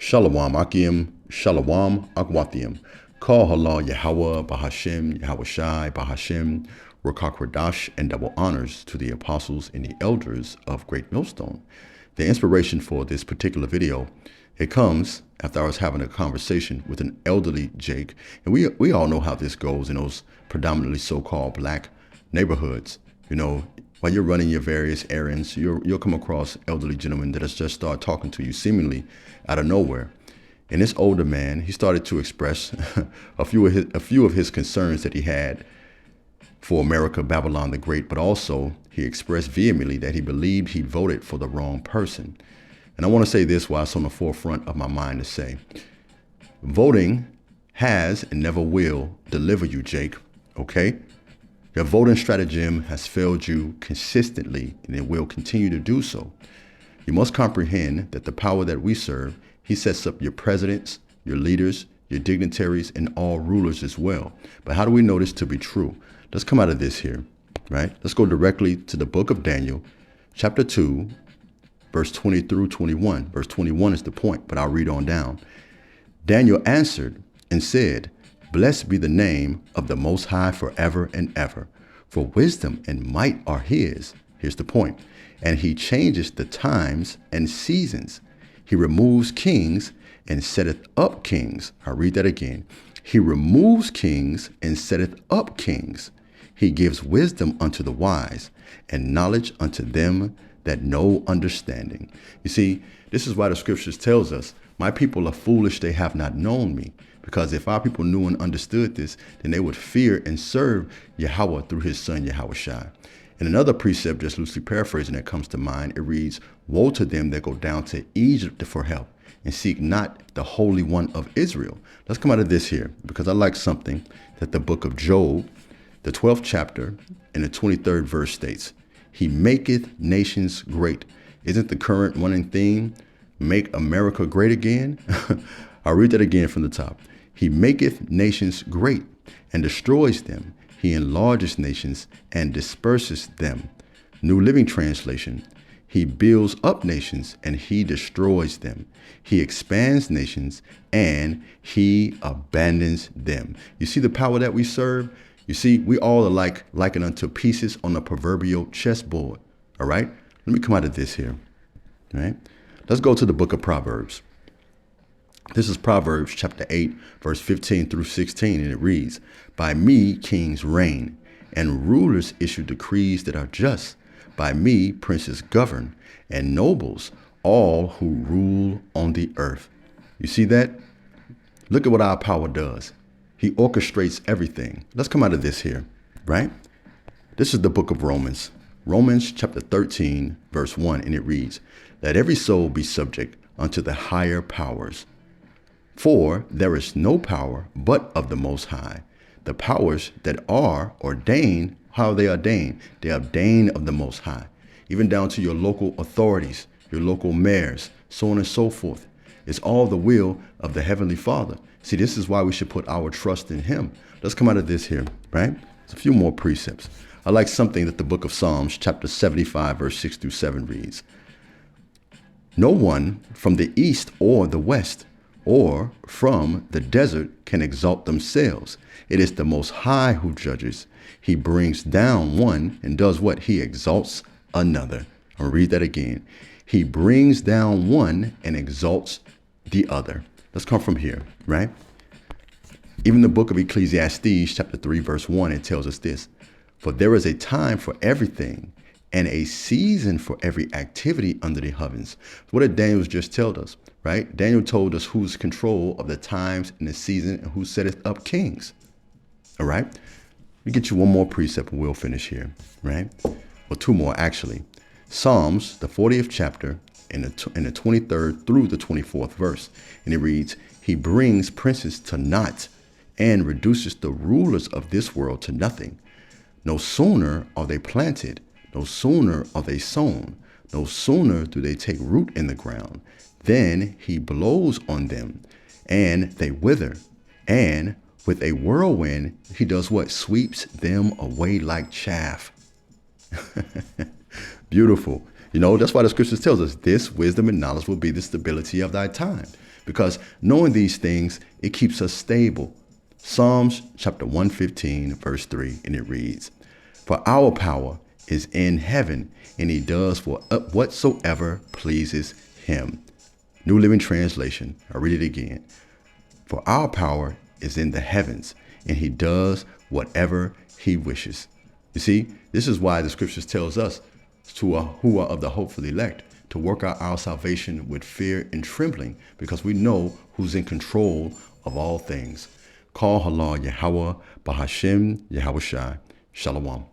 Shalom Akim, Shalom Akwathiam. Call halal Yahweh, Bahashem, Yahawashi, Bahashem, Rakakwadash, and double honors to the apostles and the elders of Great Millstone. The inspiration for this particular video, it comes after I was having a conversation with an elderly Jake, and we all know how this goes in those predominantly so-called black neighborhoods. You know, while you're running your various errands, you'll come across elderly gentlemen that has just start talking to you seemingly out of nowhere. And this older man, he started to express a few of his concerns that he had for America, Babylon the Great, but also he expressed vehemently that he believed he voted for the wrong person. And I want to say this while it's on the forefront of my mind to say, voting has and never will deliver you, Jake, okay? Your voting stratagem has failed you consistently, and it will continue to do so. You must comprehend that the power that we serve, he sets up your presidents, your leaders, your dignitaries, and all rulers as well. But how do we know this to be true? Let's come out of this here, right? Let's go directly to the book of Daniel, chapter 2, verse 20 through 21. Verse 21 is the point, but I'll read on down. Daniel answered and said, "Blessed be the name of the Most High forever and ever, for wisdom and might are his." Here's the point. "And he changes the times and seasons. He removes kings and setteth up kings." I'll read that again. "He removes kings and setteth up kings. He gives wisdom unto the wise and knowledge unto them that know understanding." You see, this is why the scriptures tells us, "My people are foolish, they have not known me." Because if our people knew and understood this, then they would fear and serve Yahweh through his son Yahawashi. And another precept, just loosely paraphrasing, that comes to mind, it reads, "Woe to them that go down to Egypt for help and seek not the Holy One of Israel." Let's come out of this here, because I like something that the book of Job, the 12th chapter and the 23rd verse states. "He maketh nations great." Isn't the current running theme, "Make America great again"? I'll read that again from the top. "He maketh nations great and destroys them. He enlarges nations and disperses them." New Living Translation. "He builds up nations and he destroys them. He expands nations and he abandons them." You see the power that we serve? You see, we all are likened unto pieces on a proverbial chessboard. All right? Let me come out of this here. All right? Let's go to the book of Proverbs. This is Proverbs chapter 8, verse 15 through 16, and it reads, "By me kings reign, and rulers issue decrees that are just. By me princes govern, and nobles, all who rule on the earth." You see that? Look at what our power does. He orchestrates everything. Let's come out of this here, right? This is the book of Romans. Romans chapter 13, verse 1, and it reads, "Let every soul be subject unto the higher powers. For there is no power but of the Most High. The powers that are ordained," how are they ordained? They are ordained of the Most High. Even down to your local authorities, your local mayors, so on and so forth. It's all the will of the Heavenly Father. See, this is why we should put our trust in him. Let's come out of this here, right? There's a few more precepts. I like something that the book of Psalms, chapter 75, verse 6 through 7 reads. "No one from the east or the west or from the desert can exalt themselves. It is the Most High who judges. He brings down one and does what? He exalts another." I'll read that again. "He brings down one and exalts the other." Let's come from here, right? Even the book of Ecclesiastes, chapter 3, verse 1, it tells us this. "For there is a time for everything and a season for every activity under the heavens." What did Daniel just tell us, right? Daniel told us who's control of the times and the season and who setteth up kings. All right? Let me get you one more precept and we'll finish here, right? Well, two more actually. Psalms, the 40th chapter and the 23rd through the 24th verse. And it reads, "He brings princes to naught and reduces the rulers of this world to nothing. No sooner are they planted, no sooner are they sown, no sooner do they take root in the ground, then he blows on them and they wither. And with a whirlwind, he does what? Sweeps them away like chaff." Beautiful. You know, that's why the scriptures tells us this wisdom and knowledge will be the stability of thy time. because knowing these things, it keeps us stable. Psalms chapter 115, verse 3, and it reads, "For our power is in heaven, and he does for whatsoever pleases him." New Living Translation. I'll read it again. "For our power is in the heavens, and he does whatever he wishes." You see, this is why the scriptures tells us who are of the hopeful elect to work out our salvation with fear and trembling, because we know who's in control of all things. Call Halal Yahweh Bahashem Yahawashi. Shalom.